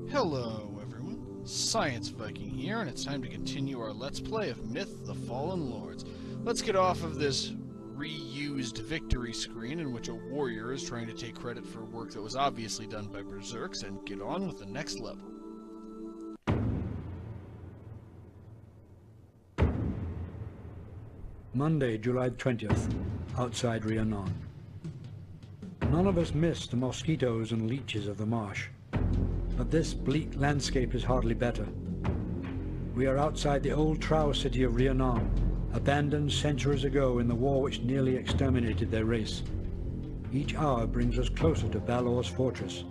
Hello everyone, Science Viking here, and it's time to continue our Let's Play of Myth: The Fallen Lords. Let's get off of this reused victory screen in which a warrior is trying to take credit for work that was obviously done by berserks and get on with the next level. Monday, July 20th, outside Rhiannon. None of us missed the mosquitoes and leeches of the marsh, but this bleak landscape is hardly better. We are outside the old trow city of Rhiannon, abandoned centuries ago in the war which nearly exterminated their race. Each hour brings us closer to Balor's fortress,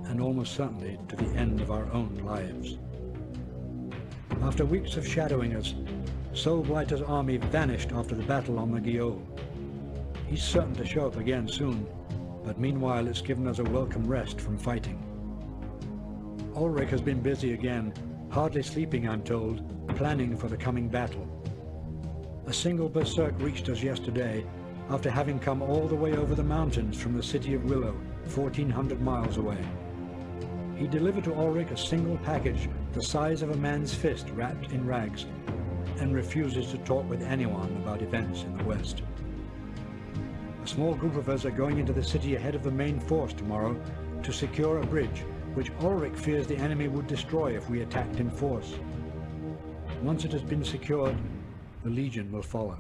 and almost certainly to the end of our own lives. After weeks of shadowing us, Soulblighter's army vanished after the battle on the Gio. He's certain to show up again soon, but meanwhile it's given us a welcome rest from fighting. Ulrich has been busy again, hardly sleeping I'm told, planning for the coming battle. A single berserk reached us yesterday, after having come all the way over the mountains from the city of Willow, 1,400 miles away. He delivered to Ulrich a single package the size of a man's fist wrapped in rags, and refuses to talk with anyone about events in the West. A small group of us are going into the city ahead of the main force tomorrow to secure a bridge, which Ulrich fears the enemy would destroy if we attacked in force. Once it has been secured, the Legion will follow.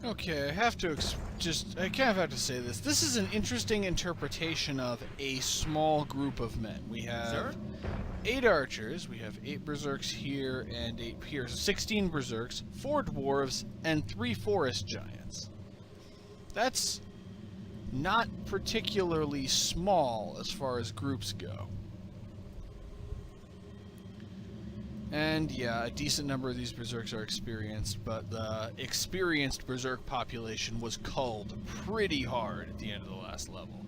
Okay, I have to I kind of have to say this. This is an interesting interpretation of a small group of men. We have 8 archers, we have 8 berserks here and 8 here. So 16 berserks, 4 dwarves, and 3 forest giants. That's not particularly small as far as groups go. And yeah, a decent number of these berserks are experienced, but the experienced berserk population was culled pretty hard at the end of the last level.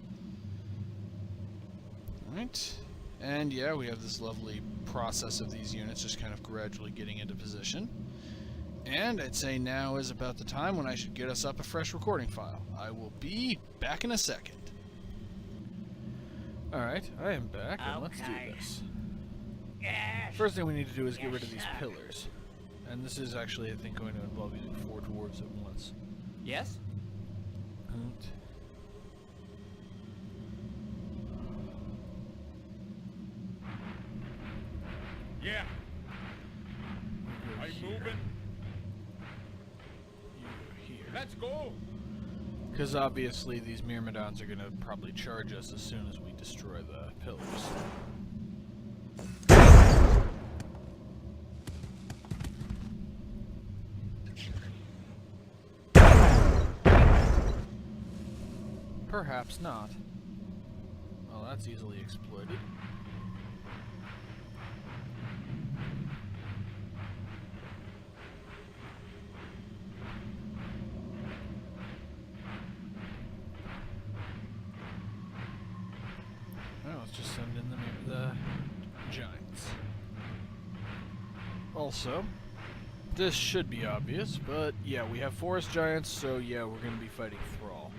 Alright, and yeah, we have this lovely process of these units just kind of gradually getting into position. And I'd say now is about the time when I should get us up a fresh recording file. I will be back in a second. Alright, I am back, and let's do this. First thing we need to do is get rid of these pillars. And this is actually, I think, going to involve using 4 dwarves at once. Yes? Yeah. Are you moving? Here. Let's go. Because obviously these Myrmidons are going to probably charge us as soon as we destroy the pillars. Perhaps not. Well, that's easily exploited. Well, let's just send in the giants. Also, this should be obvious, but yeah, we have forest giants, so yeah, we're going to be fighting Thrall.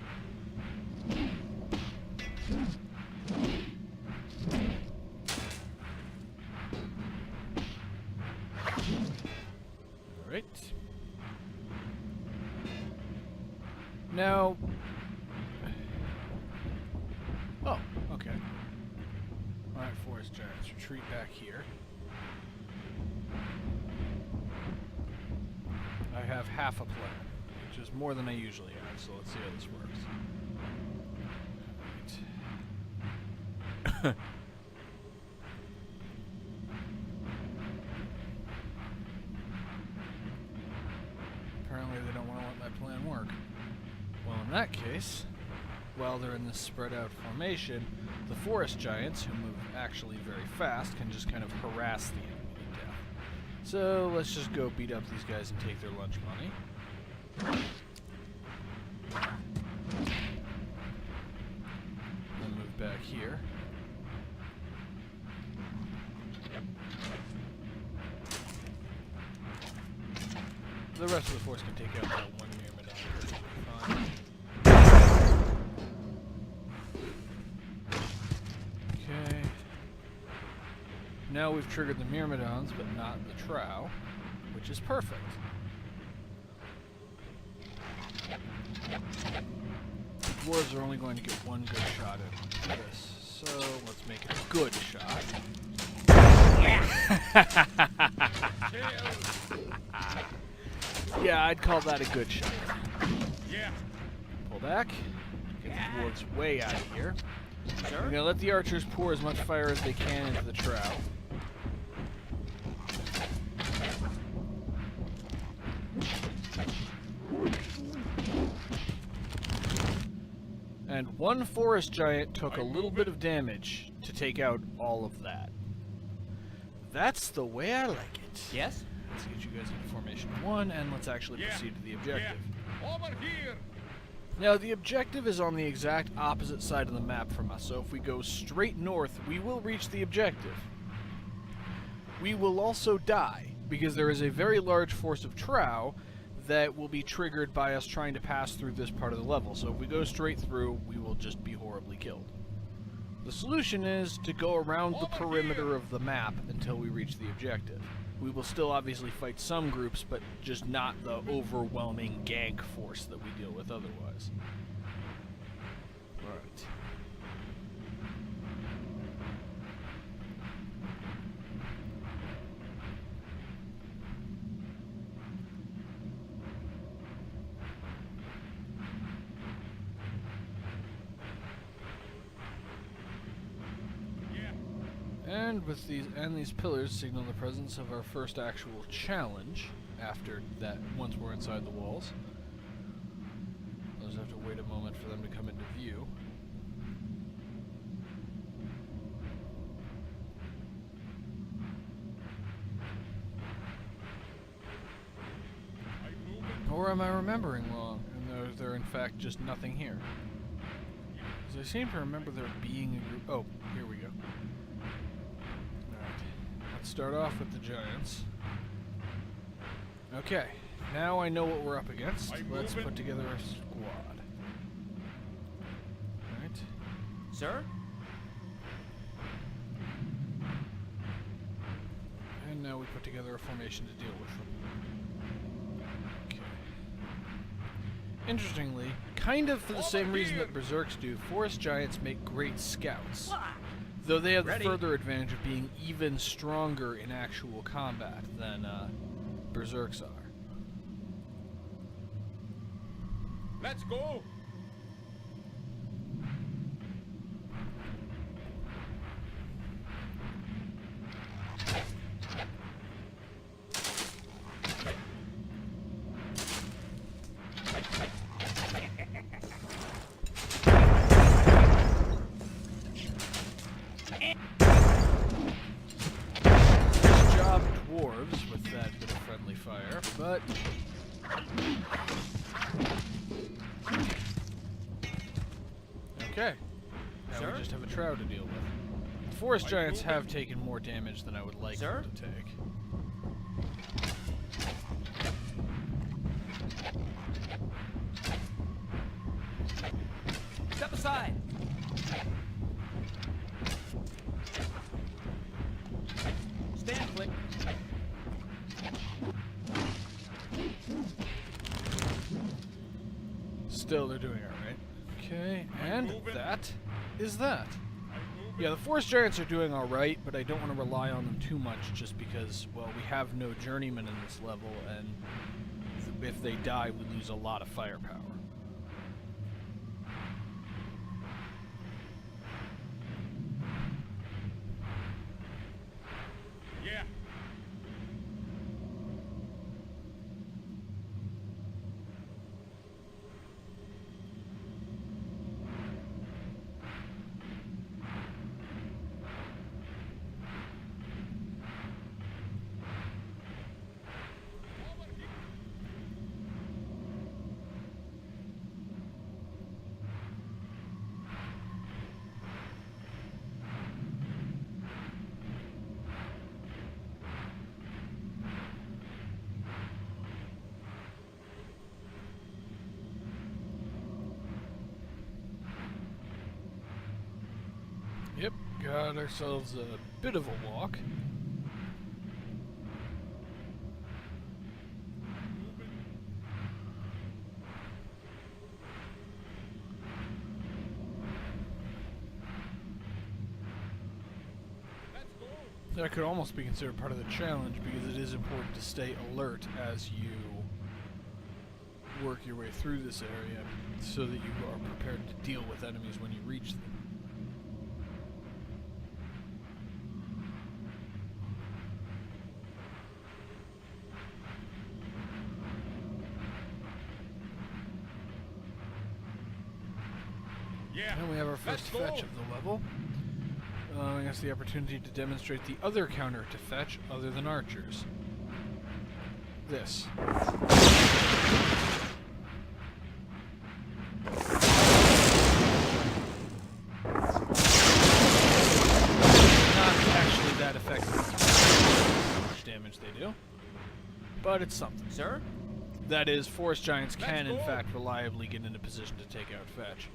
Alright. Now... Oh, okay. Alright, forest giants, retreat back here. I have half a plan, which is more than I usually have, so let's see how this works. Right. Apparently they don't want to let my plan work. Well, in that case, while they're in this spread out formation, the forest giants, who move actually very fast, can just kind of harass the enemy to death. So let's just go beat up these guys and take their lunch money. Then move back here. The rest of the force can take out that one Myrmidon. Fine. now we've triggered the myrmidons, but not the trow, which is perfect. Dwarves are only going to get one good shot at this, so let's make it a good shot. Yeah, I'd call that a good shot. Yeah. Pull back. Get the dwarves way out of here. We're going to let the archers pour as much fire as they can into the trow. And one forest giant took a little bit of damage to take out all of that. That's the way I like it. Yes? Let's get you guys into formation 1, and let's actually proceed to the objective. Yeah. Over here. Now, the objective is on the exact opposite side of the map from us, so if we go straight north, we will reach the objective. We will also die, because there is a very large force of trow that will be triggered by us trying to pass through this part of the level. So if we go straight through, we will just be horribly killed. The solution is to go around the perimeter of the map until we reach the objective. We will still obviously fight some groups, but just not the overwhelming gank force that we deal with otherwise. Right. And with these pillars signal the presence of our first actual challenge after that once we're inside the walls. We'll just have to wait a moment for them to come into view. Or am I remembering wrong, and they're in fact just nothing here? Because I seem to remember there being a group. Oh, here we go. Let's start off with the giants. Okay, now I know what we're up against. Let's put together a squad. Alright. Sir? And now we put together a formation to deal with them. Okay. Interestingly, kind of for the same reason that berserks do, forest giants make great scouts. Though they have the further advantage of being even stronger in actual combat than berserks are. Let's go. Dwarves with that bit of friendly fire, but okay. Now we just have a trow to deal with. The forest giants have taken more damage than I would like them to take. Step aside! Stand, Flick. Still, they're doing alright. Okay, and that is that. Yeah, the forest giants are doing alright, but I don't want to rely on them too much just because, well, we have no journeymen in this level, and if they die, we lose a lot of firepower. Yeah. Yep, got ourselves a bit of a walk. Let's go. That could almost be considered part of the challenge because it is important to stay alert as you work your way through this area so that you are prepared to deal with enemies when you reach them. Yeah. And we have our Let's first go. fetch of the level, allowing us the opportunity to demonstrate the other counter to fetch other than archers. This. Not actually that effective how much damage they do, but it's something. Sir? That is, forest giants can in go. fact reliably get into position to take out fetch.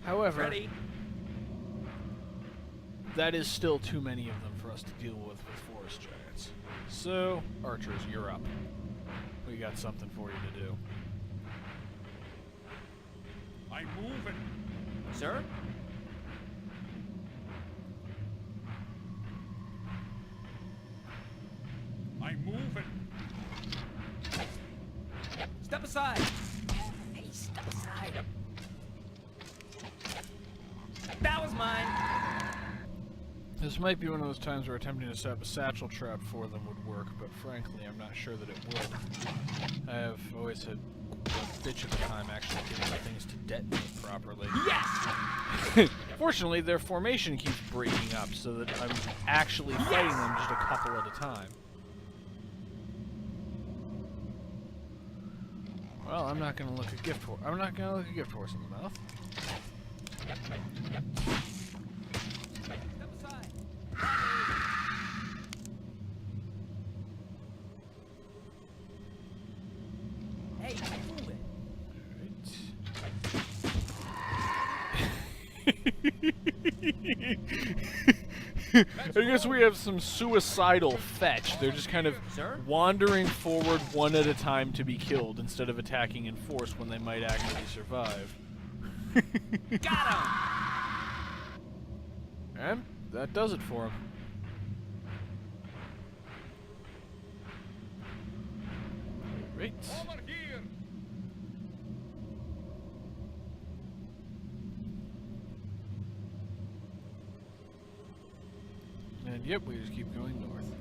However, Ready? that is still too many of them for us to deal with forest giants. So, archers, you're up. We got something for you to do. I'm moving. Sir? I'm moving. Step aside. Hey, step aside. That was mine. This might be one of those times where attempting to set up a satchel trap for them would work, but frankly, I'm not sure that it would. I have always had a bitch of a time actually getting my things to detonate properly. Yes! Fortunately, their formation keeps breaking up, so that I'm actually fighting them just a couple at a time. Well, I'm not gonna look a gift horse. I'm not gonna look a gift horse in the mouth. Step aside. Hey, move it. I guess we have some suicidal fetch. They're just kind of Sir? wandering forward one at a time to be killed instead of attacking in force when they might actually survive. Got him! And that does it for him. Great. Over here. And yep, we just keep going north.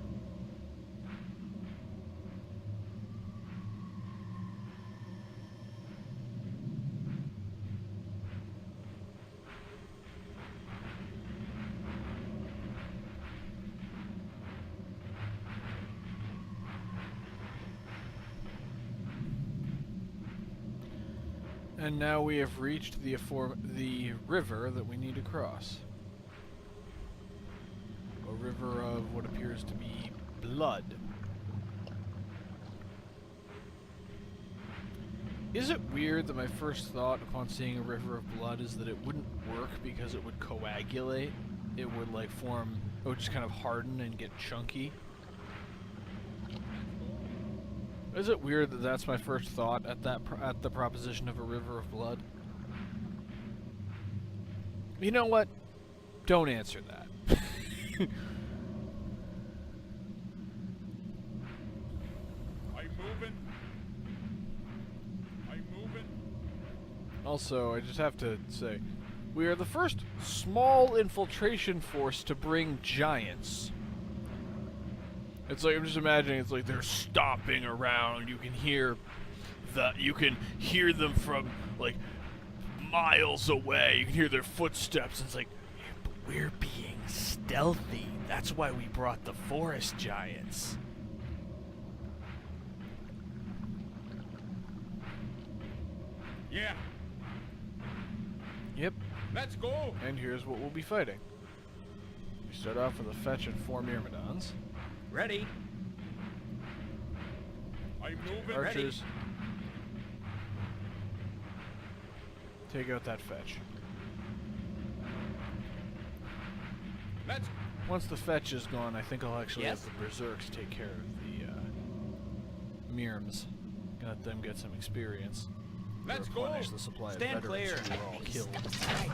And now we have reached the river that we need to cross. A river of what appears to be blood. Is it weird that my first thought upon seeing a river of blood is that it wouldn't work because it would coagulate? It would like form, it would just kind of harden and get chunky. Is it weird that that's my first thought at at the proposition of a river of blood? You know what? Don't answer that. I'm moving. I'm moving. Also, I just have to say, we are the first small infiltration force to bring giants. It's like, I'm just imagining, it's like they're stomping around. You can hear them from like miles away. You can hear their footsteps. It's like, but we're being stealthy. That's why we brought the forest giants. Yeah. Yep. Let's go. And here's what we'll be fighting. We start off with a fetch and 4 myrmidons. Ready? I'm moving. Archers. Take out that fetch. Once the fetch is gone, I think I'll actually Yes? have the berserks take care of the Myrms. Let them get some experience. Let's go. Replenish the supply Stand of veterans clear. who were all Hey, killed. step aside.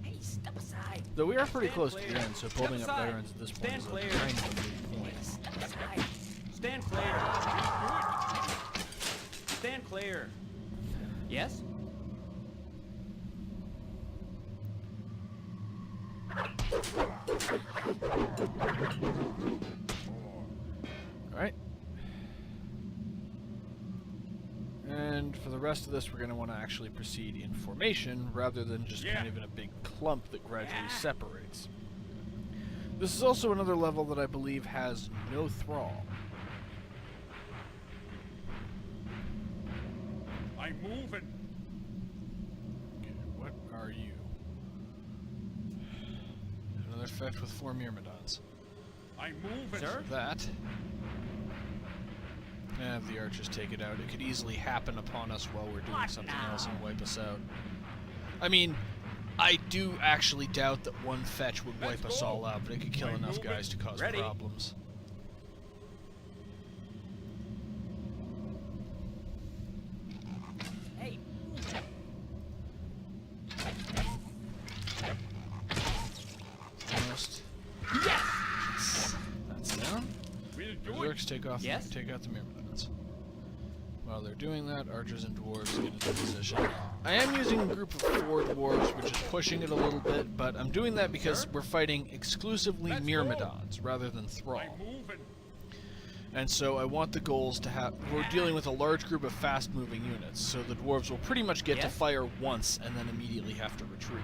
Hey, step aside. Though we are pretty Stand close to clear. the end, so Step building up aside. veterans at this point Stand is clear. kind of a moot point. Step aside. Stand clear. Stand clear. Yes? Alright. And for the rest of this, we're going to want to actually proceed in formation rather than just kind of in a big clump that gradually separates. This is also another level that I believe has no thrall. I'm moving. Okay, what are you? Another fetch with 4 Myrmidons. I'm moving. Sir? That. Have the archers take it out. It could easily happen upon us while we're doing something else and wipe us out. I mean, I do actually doubt that one fetch would wipe us all out, but it could kill enough guys to cause Ready. problems. Hey. Almost. That's down. We'll do it. Berserks take off. Yes? Take out the Myrmidons. While they're doing that, archers and dwarves get into position. I am using a group of 4 dwarves, which is pushing it a little bit, but I'm doing that because we're fighting exclusively Let's go. Myrmidons rather than thrall. I'm moving. And so I want the goals to have... We're dealing with a large group of fast-moving units, so the dwarves will pretty much get to Yes? fire once and then immediately have to retreat.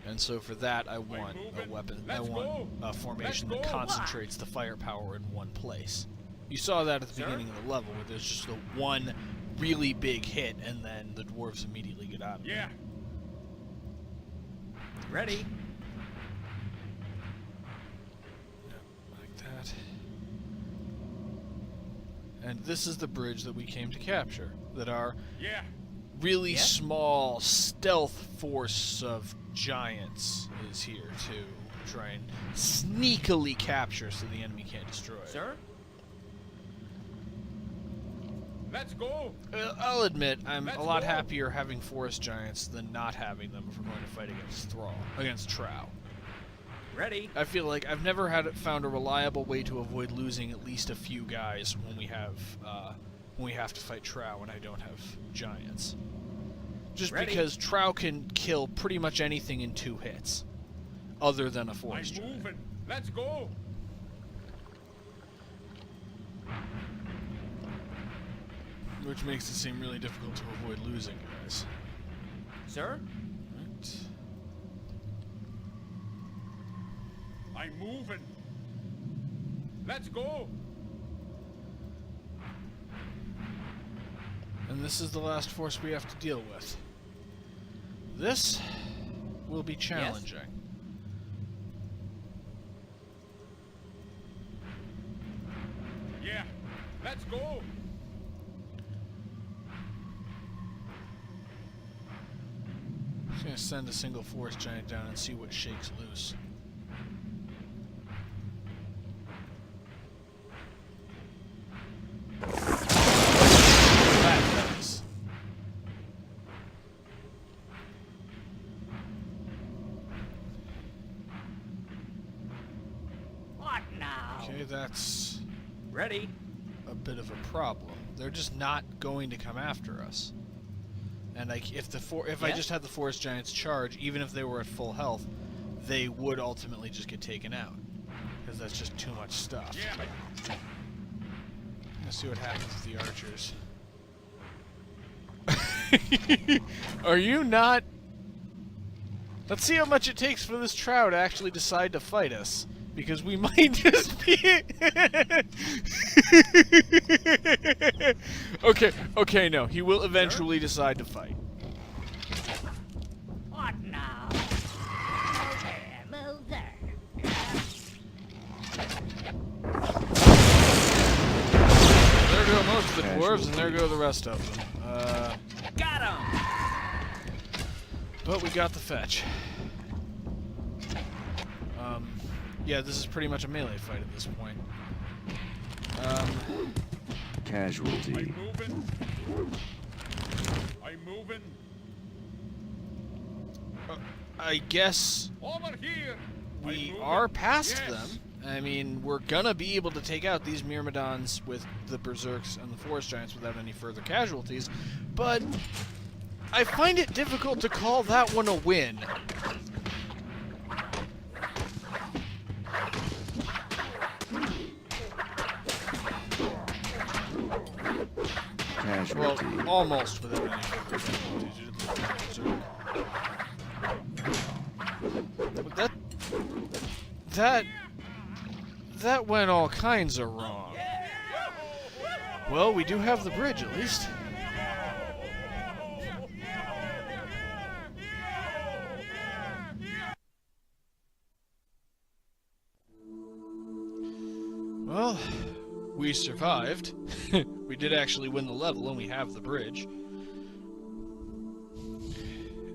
And so for that, I want a moving. weapon. I Let's want go. a formation Let's that go. concentrates the firepower in one place. You saw that at the Sir? beginning of the level, where there's just the one really big hit, and then the dwarves immediately get out of it. Yeah. Ready. Like that. And this is the bridge that we came to capture. That our Yeah. really Yeah? small stealth force of giants is here to try and sneakily capture so the enemy can't destroy it. Sir? Let's go. I'll admit, I'm Let's a lot go. happier having forest giants than not having them if we're going to fight against Trow. Ready. I feel like I've never found a reliable way to avoid losing at least a few guys when we have to fight Trow and I don't have giants. Just Ready. because Trow can kill pretty much anything in 2 hits, other than a I'm forest giant. moving. Let's go. Which makes it seem really difficult to avoid losing guys. Sir? Right. I'm moving. Let's go. And this is the last force we have to deal with. This will be challenging. Yeah. Let's go. I'm just gonna send a single forest giant down and see what shakes loose. That does. What now? Okay, that's Ready. a bit of a problem. They're just not going to come after us. And if I Yeah? just had the forest giants charge, even if they were at full health, they would ultimately just get taken out. Because that's just too much stuff. Yeah. Let's see what happens with the archers. Are you not... Let's see how much it takes for this Trow to actually decide to fight us. Because we might just be... Okay, no. He will eventually decide to fight. What now? Move there. There go most of the dwarves, and there go the rest of them. Got him. But we got the fetch. Yeah, this is pretty much a melee fight at this point. Casualty. I'm moving. I'm moving. I guess Over here. we I'm moving. are past Yes. them. I mean, we're gonna be able to take out these Myrmidons with the Berserks and the Forest Giants without any further casualties, but I find it difficult to call that one a win. Well, Casualty. almost without any further casualties due to the Berserk. But that went all kinds of wrong. Well, we do have the bridge at least. Well, we survived. We did actually win the level, and we have the bridge.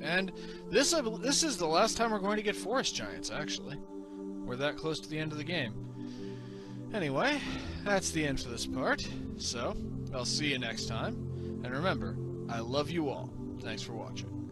And this is the last time we're going to get Forest Giants, actually. We're that close to the end of the game. Anyway, that's the end for this part. So, I'll see you next time. And remember, I love you all. Thanks for watching.